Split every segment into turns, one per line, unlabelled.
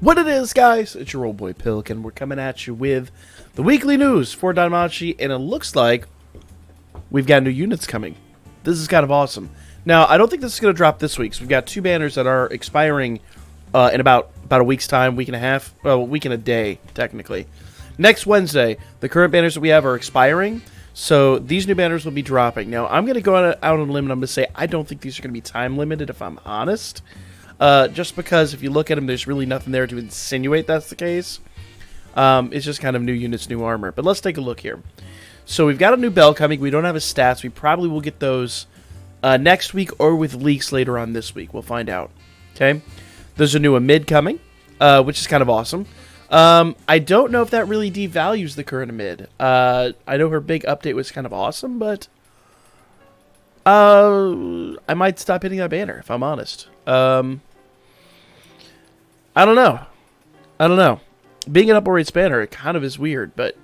What it is, guys, it's your old boy Pilk, and we're coming at you with the weekly news for DanMachi, and it looks like we've got new units coming. This is kind of awesome. Now, I don't think this is going to drop this week, so we've got two banners that are expiring in about a week's time, week and a half, well, a week and a day, technically. Next Wednesday, the current banners that we have are expiring, so these new banners will be dropping. Now, I'm going to go out on a limb, and I'm going to say I don't think these are going to be time-limited, if I'm honest. Just because if you look at them, there's really nothing there to insinuate that's the case. It's just kind of new units, new armor. But let's take a look here. So we've got a new bell coming. We don't have his stats. We probably will get those next week or with leaks later on this week. We'll find out. Okay. There's a new Amid coming, which is kind of awesome. I don't know if that really devalues the current Amid. I know her big update was kind of awesome, but I might stop hitting that banner, if I'm honest. I don't know. Being an up or rates banner, it kind of is weird, but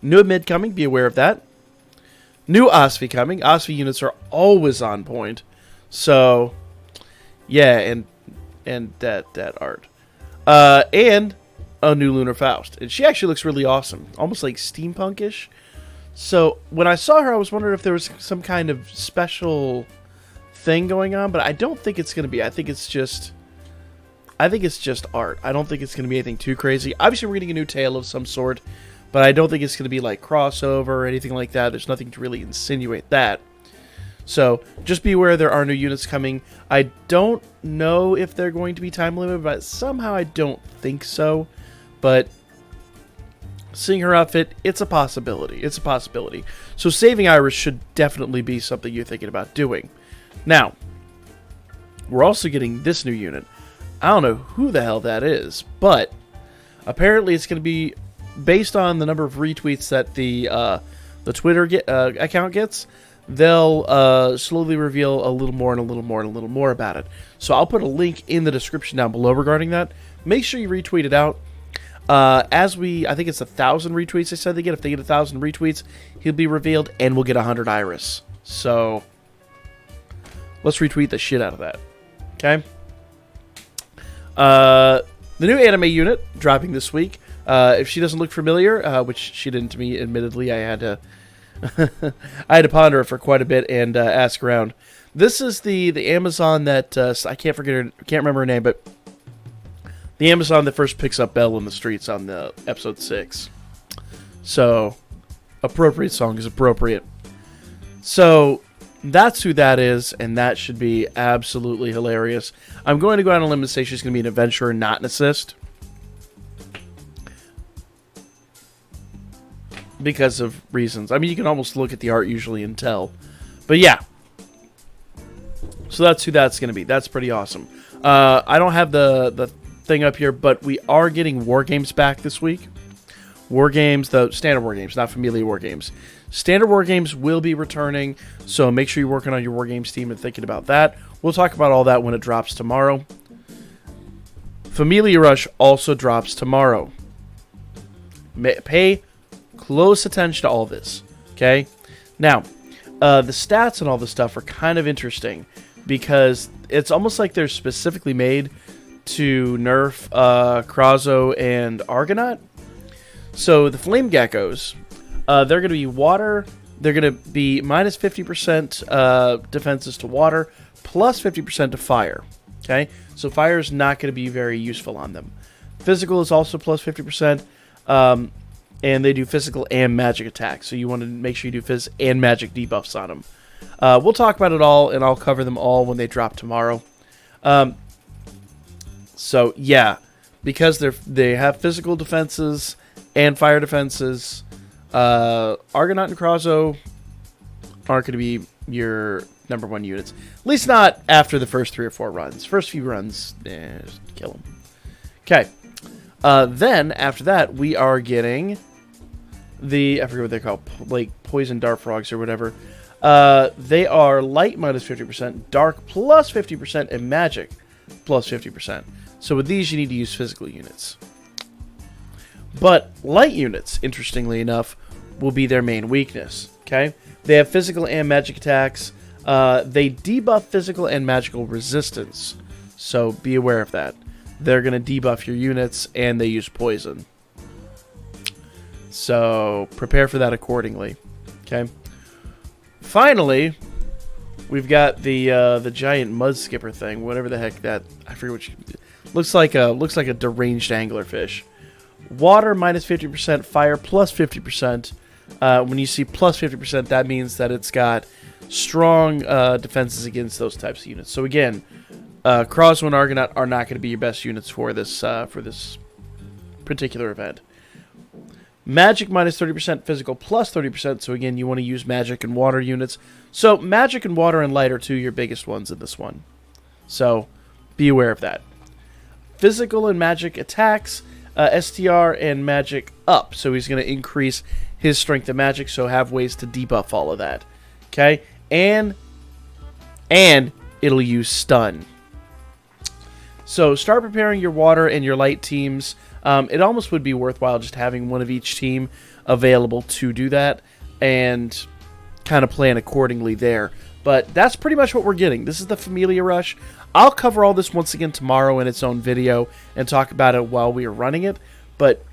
new Amid coming, be aware of that. New Osvi coming. Osvi units are always on point. So, yeah, and that art. And a new Lunar Faust. And she actually looks really awesome. Almost like steampunkish. So, when I saw her, I was wondering if there was some kind of special thing going on, but I don't think it's going to be. I think it's just art. I don't think it's going to be anything too crazy. Obviously, we're getting a new tail of some sort, but I don't think it's going to be like crossover or anything like that. There's nothing to really insinuate that. So, just be aware there are new units coming. I don't know if they're going to be time limited, but somehow I don't think so. But seeing her outfit, it's a possibility. It's a possibility. So, saving Iris should definitely be something you're thinking about doing. Now, we're also getting this new unit. I don't know who the hell that is, but apparently it's going to be based on the number of retweets that the Twitter account gets. They'll slowly reveal a little more and a little more and a little more about it. So I'll put a link in the description down below regarding that. Make sure you retweet it out. I think it's 1,000 retweets they said they get. If they get 1,000 retweets, he'll be revealed and we'll get 100 Iris. So let's retweet the shit out of that. Okay? The new anime unit dropping this week. If she doesn't look familiar, which she didn't to me, admittedly, I had to I had to ponder it for quite a bit and ask around. This is the Amazon that I can't remember her name, but the Amazon that first picks up Belle in the streets on the episode 6. So, appropriate song is appropriate. So, that's who that is, and that should be absolutely hilarious. I'm going to go out on a limb and say she's going to be an adventurer, not an assist. Because of reasons. I mean, you can almost look at the art usually and tell. But yeah. So that's who that's going to be. That's pretty awesome. I don't have the thing up here, but we are getting War Games back this week. War Games, the standard War Games, not Familia War Games. Standard War Games will be returning, so make sure you're working on your War Games team and thinking about that. We'll talk about all that when it drops tomorrow. Familia Rush also drops tomorrow. Pay close attention to all this, okay? Now, the stats and all this stuff are kind of interesting because it's almost like they're specifically made to nerf Krazo and Argonaut. So the Flame Geckos, they're going to be water. They're going to be minus 50% defenses to water, plus 50% to fire. Okay, so fire is not going to be very useful on them. Physical is also plus 50%, and they do physical and magic attacks. So you want to make sure you do phys and magic debuffs on them. We'll talk about it all, and I'll cover them all when they drop tomorrow. So yeah, because they have physical defenses and fire defenses, Argonaut and Krazo aren't going to be your number one units. At least not after the first 3 or 4 runs. First few runs, just kill them. Okay. Then, after that, we are getting I forget what they're called, like Poison Dart Frogs or whatever. They are light minus 50%, dark plus 50%, and magic plus 50%. So with these, you need to use physical units. But light units, interestingly enough, will be their main weakness. Okay, they have physical and magic attacks. They debuff physical and magical resistance, so be aware of that. they're going to debuff your units, and they use poison. So prepare for that accordingly. Okay. Finally, we've got the giant mud skipper thing, whatever the heck that, I forget what looks like a deranged anglerfish. Water minus 50%, fire plus 50%. When you see plus 50%, that means that it's got strong defenses against those types of units. So again, Crossbow and Argonaut are not going to be your best units for this particular event. Magic minus 30%, physical plus 30%. So again, you want to use magic and water units. So magic and water and light are two of your biggest ones in this one. So be aware of that. Physical and magic attacks, STR and magic up. So he's going to increase his strength and magic. So have ways to debuff all of that. Okay, and it'll use stun. So start preparing your water and your light teams. It almost would be worthwhile just having one of each team available to do that and kind of plan accordingly there. But that's pretty much what we're getting. This is the Familia Rush. I'll cover all this once again tomorrow in its own video and talk about it while we are running it. But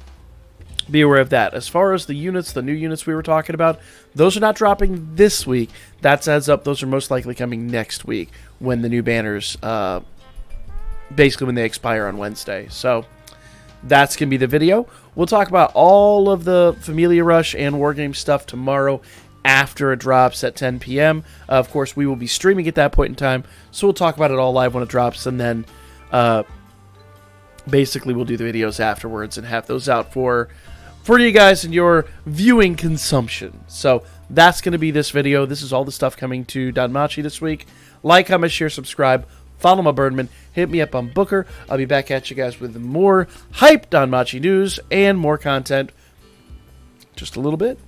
be aware of that. As far as the units, the new units we were talking about, those are not dropping this week. That's adds up. Those are most likely coming next week when the new banners, basically when they expire on Wednesday. So that's going to be the video. We'll talk about all of the Familia Rush and Wargame stuff tomorrow after it drops at 10 p.m. Of course, we will be streaming at that point in time, so we'll talk about it all live when it drops, and then basically we'll do the videos afterwards and have those out for you guys and your viewing consumption. So that's going to be this video. This is all the stuff coming to Danmachi this week. Like, comment, share, subscribe. Follow my Birdman. Hit me up on Booker. I'll be back at you guys with more hype Danmachi news and more content just a little bit.